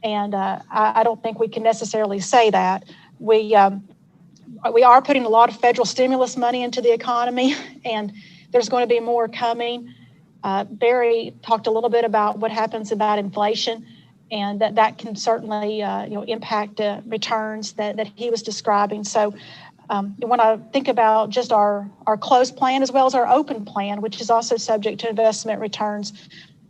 And I don't think we can necessarily say that. We are putting a lot of federal stimulus money into the economy, and there's going to be more coming. Barry talked a little bit about what happens about inflation, and that can certainly impact returns that he was describing. So when I think about just our closed plan as well as our open plan, which is also subject to investment returns,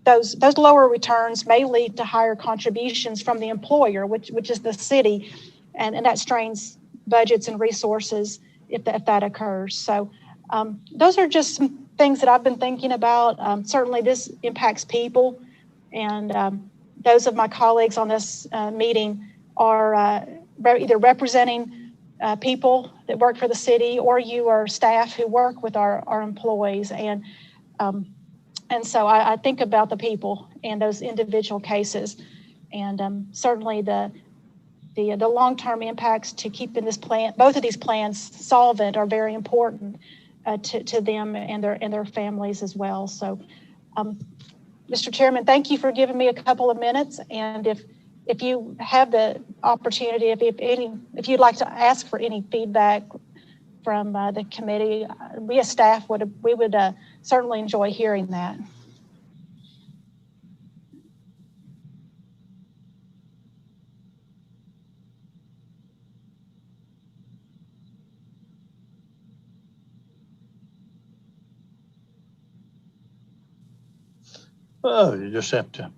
those lower returns may lead to higher contributions from the employer, which is the city, and that strains budgets and resources if that occurs. So those are just some things that I've been thinking about. Certainly this impacts people, and those of my colleagues on this meeting are either representing people that work for the city, or you are staff who work with our employees. And so I think about the people and those individual cases, and certainly the long-term impacts to keeping both of these plans solvent are very important to them and their families as well. So, Mr. Chairman, thank you for giving me a couple of minutes. And if you have the opportunity, if you'd like to ask for any feedback from the committee, we as staff would certainly enjoy hearing that. Oh, you just have to,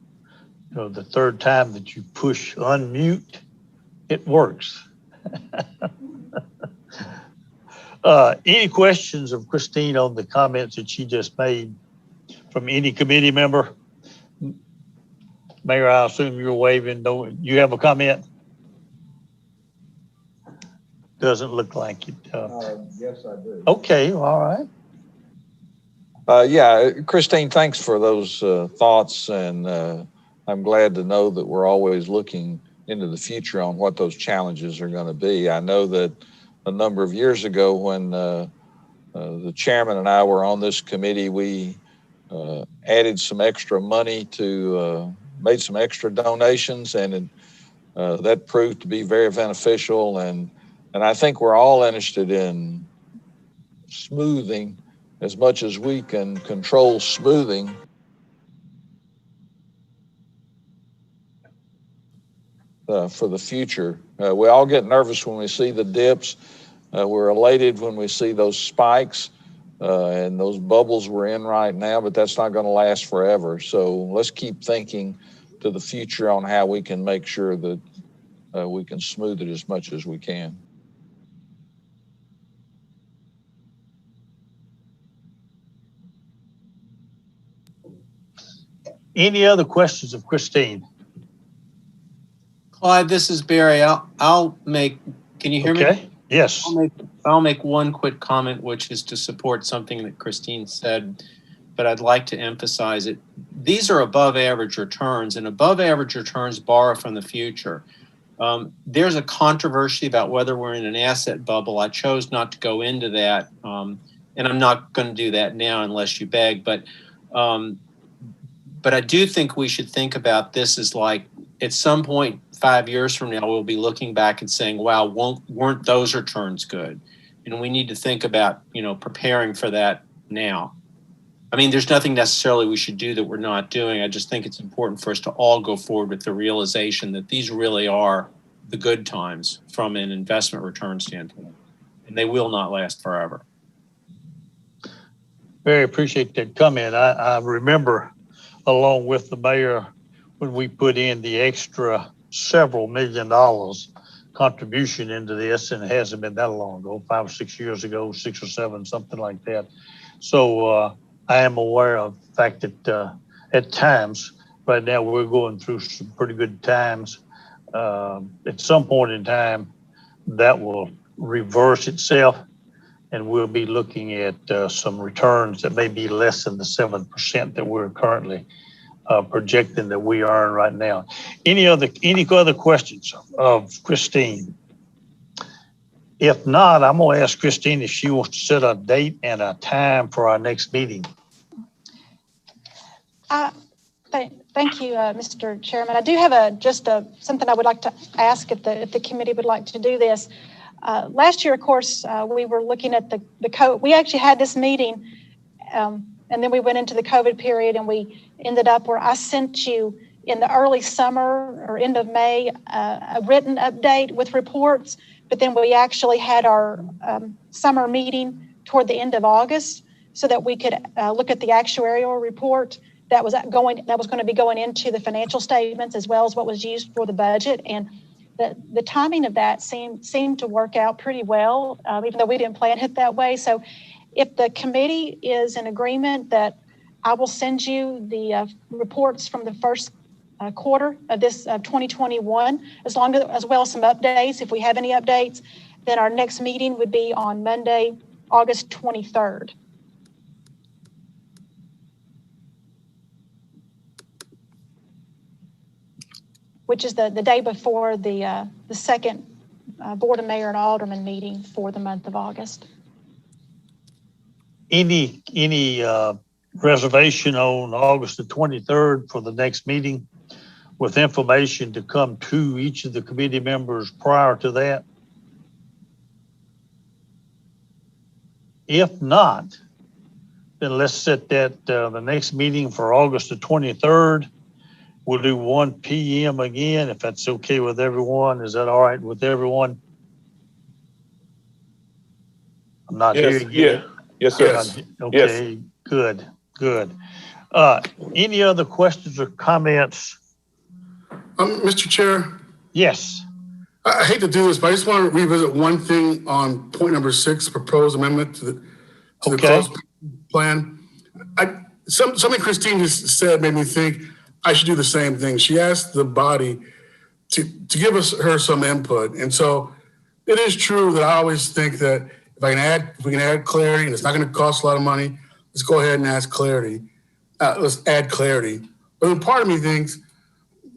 the third time that you push unmute, it works. Any questions of Christine on the comments that she just made from any committee member? Mayor, I assume you're waving. Don't you have a comment? Doesn't look like it. Yes, I do. Okay, all right. Yeah, Christine, thanks for those thoughts, and I'm glad to know that we're always looking into the future on what those challenges are going to be. I know that a number of years ago when the chairman and I were on this committee, we added some extra money to, made some extra donations, and that proved to be very beneficial. And I think we're all interested in smoothing as much as we can control smoothing. For the future. We all get nervous when we see the dips. We're elated when we see those spikes and those bubbles we're in right now, but that's not going to last forever. So let's keep thinking to the future on how we can make sure that we can smooth it as much as we can. Any other questions of Christine? Clyde, this is Barry. I'll make, can you hear me? Okay, yes. I'll make one quick comment, which is to support something that Christine said, but I'd like to emphasize it. These are above average returns, and above average returns borrow from the future. There's a controversy about whether we're in an asset bubble. I chose not to go into that, and I'm not going to do that now unless you beg, but I do think we should think about this as like, at some point 5 years from now, we'll be looking back and saying, wow, weren't those returns good? And we need to think about, preparing for that now. I mean, there's nothing necessarily we should do that we're not doing. I just think it's important for us to all go forward with the realization that these really are the good times from an investment return standpoint, and they will not last forever. Very appreciate that comment. I remember, along with the mayor, when we put in the extra several $1 million contribution into this, and it hasn't been that long ago, 5 or 6 years ago, 6 or 7, something like that. So I am aware of the fact that at times, right now, we're going through some pretty good times. At some point in time, that will reverse itself, and we'll be looking at some returns that may be less than the 7% that we're currently projecting that we earn right now. Any other questions of Christine? If not, I'm going to ask Christine if she wants to set a date and a time for our next meeting. Thank you, Mr. Chairman. I do have something I would like to ask if the committee would like to do this. Last year, of course, we were looking at the COVID. We actually had this meeting, and then we went into the COVID period, and we ended up where I sent you in the early summer or end of May a written update with reports, but then we actually had our summer meeting toward the end of August so that we could look at the actuarial report that was going to be going into the financial statements as well as what was used for the budget. And the timing of that seemed to work out pretty well, even though we didn't plan it that way. So if the committee is in agreement that I will send you the reports from the first quarter of this 2021, as well as some updates, if we have any updates, then our next meeting would be on Monday, August 23rd. Which is the day before the second Board of Mayor and Alderman meeting for the month of August. Any reservation on August the 23rd for the next meeting with information to come to each of the committee members prior to that? If not, then let's set that the next meeting for August the 23rd. We'll do 1 p.m. again, if that's okay with everyone. Is that all right with everyone? I'm not hearing you. Yeah. Yes, sir. Okay, Yes. Good. Any other questions or comments? Mr. Chair, Yes. I hate to do this, but I just want to revisit one thing on point number 6, proposed amendment to the Okay. closed plan. Something Christine just said made me think I should do the same thing. She asked the body to give her some input. And so it is true that I always think that if we can add clarity, and it's not going to cost a lot of money, let's go ahead and ask clarity. Let's add clarity. But then part of me thinks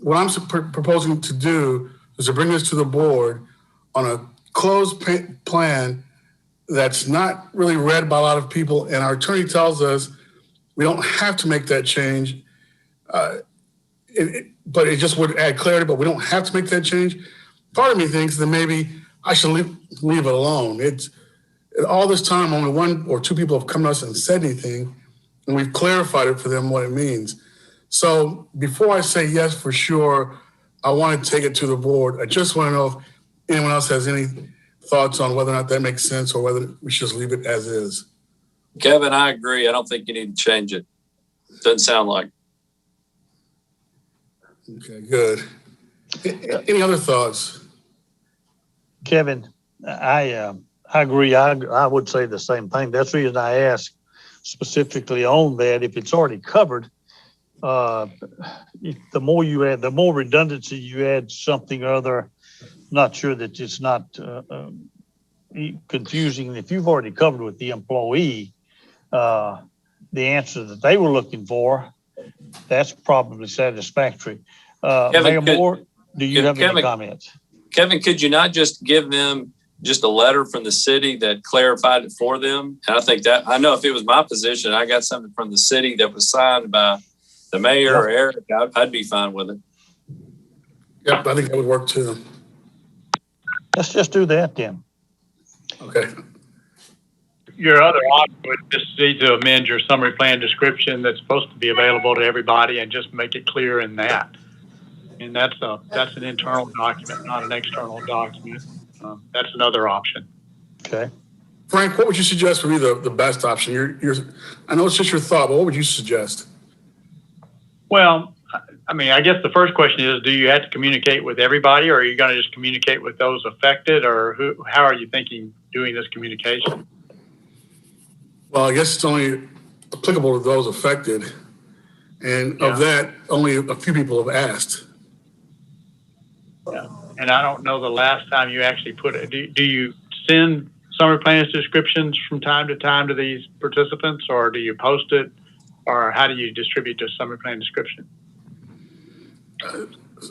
what I'm proposing to do is to bring this to the board on a closed plan that's not really read by a lot of people. And our attorney tells us we don't have to make that change. But it just would add clarity, but we don't have to make that change. Part of me thinks that maybe I should leave it alone. It's all this time, only 1 or 2 people have come to us and said anything, and we've clarified it for them what it means. So before I say yes for sure, I want to take it to the board. I just want to know if anyone else has any thoughts on whether or not that makes sense or whether we should just leave it as is. Kevin, I agree. I don't think you need to change it. Doesn't sound like. Okay, good. Any other thoughts? Kevin, I agree. I would say the same thing. That's the reason I asked specifically on that. If it's already covered, the more you add, the more redundancy you add something or other. Not sure that it's not confusing. If you've already covered with the employee the answer that they were looking for, that's probably satisfactory. Mayor Moore, do you have any comments? Kevin, could you not just give them just a letter from the city that clarified it for them? And I think that, I know if it was my position, I got something from the city that was signed by the mayor or Eric, I'd be fine with it. Yep, I think that would work too. Let's just do that then. Okay. Your other option would just need to amend your summary plan description that's supposed to be available to everybody and just make it clear in that. And that's an internal document, not an external document. That's another option. Okay. Frank, what would you suggest would be the best option? I know it's just your thought, but what would you suggest? Well, I mean, I guess the first question is, do you have to communicate with everybody, or are you going to just communicate with those affected, or how are you thinking doing this communication? Well, I guess it's only applicable to those affected. And of that, only a few people have asked. Yeah. And I don't know the last time you actually put it. Do you send summary plans descriptions from time to time to these participants, or do you post it, or how do you distribute the summary plan description?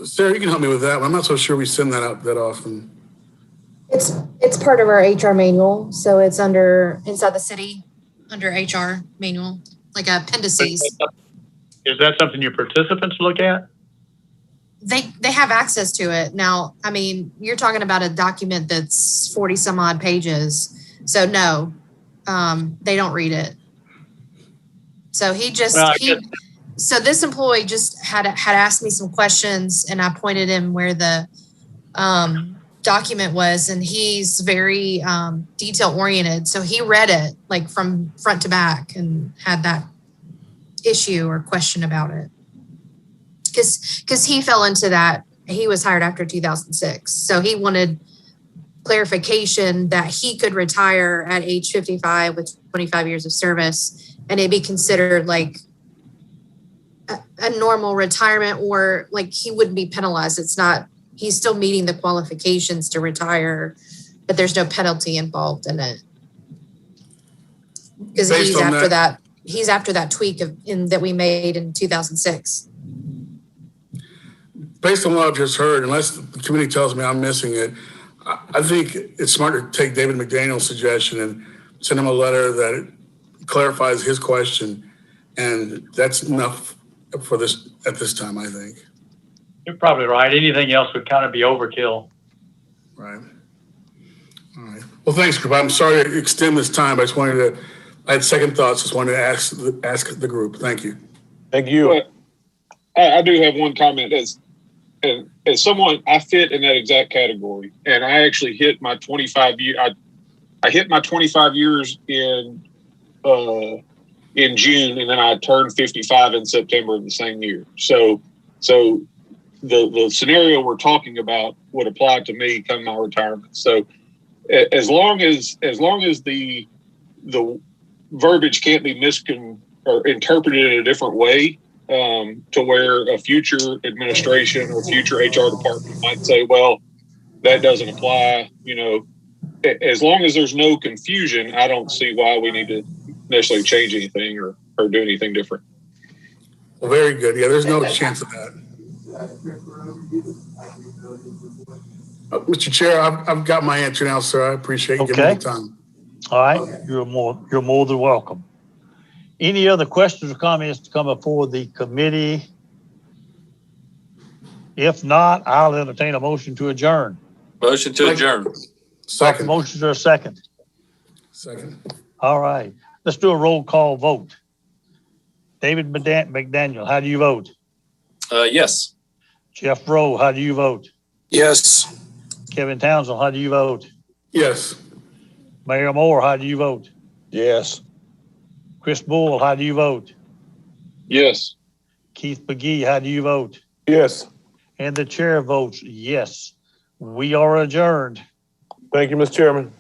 Sarah, you can help me with that one. I'm not so sure we send that out that often. It's part of our HR manual, so it's inside the city under HR manual, like appendices. Is that something your participants look at? They have access to it. Now, I mean, you're talking about a document that's 40 some odd pages. So no, they don't read it. So so this employee just had asked me some questions, and I pointed him where the document was, and he's very detail oriented. So he read it like from front to back and had that issue or question about it. Because he fell into that. He was hired after 2006. So he wanted clarification that he could retire at age 55 with 25 years of service, and it'd be considered like a normal retirement, or like he wouldn't be penalized. He's still meeting the qualifications to retire, but there's no penalty involved in it. Because he's after that tweak that we made in 2006. Based on what I've just heard, unless the committee tells me I'm missing it, I think it's smart to take David McDaniel's suggestion and send him a letter that clarifies his question. And that's enough for this at this time, I think. You're probably right. Anything else would kind of be overkill. Right. All right. Well, thanks, group. I'm sorry to extend this time. I had second thoughts. Just wanted to ask the group. Thank you. Thank you. I do have one comment. As someone, I fit in that exact category, and I actually hit my 25 year. I hit my 25 years in June, and then I turned 55 in September of the same year. So the scenario we're talking about would apply to me come my retirement. So as long as the verbiage can't be or interpreted in a different way, to where a future administration or future HR department might say, well, that doesn't apply. As long as there's no confusion, I don't see why we need to necessarily change anything or do anything different. Well, very good. Yeah, there's no chance of that. Mr. Chair, I've got my answer now, sir. I appreciate you giving me the time. All right, you're more than welcome. Any other questions or comments to come before the committee? If not, I'll entertain a motion to adjourn. Motion to adjourn. Second. Motion to a second. Second. All right, let's do a roll call vote. David McDaniel, how do you vote? Yes. Jeff Rowe, how do you vote? Yes. Kevin Townsend, how do you vote? Yes. Mayor Moore, how do you vote? Yes. Chris Bull, how do you vote? Yes. Keith McGee, how do you vote? Yes. And the chair votes yes. We are adjourned. Thank you, Mr. Chairman.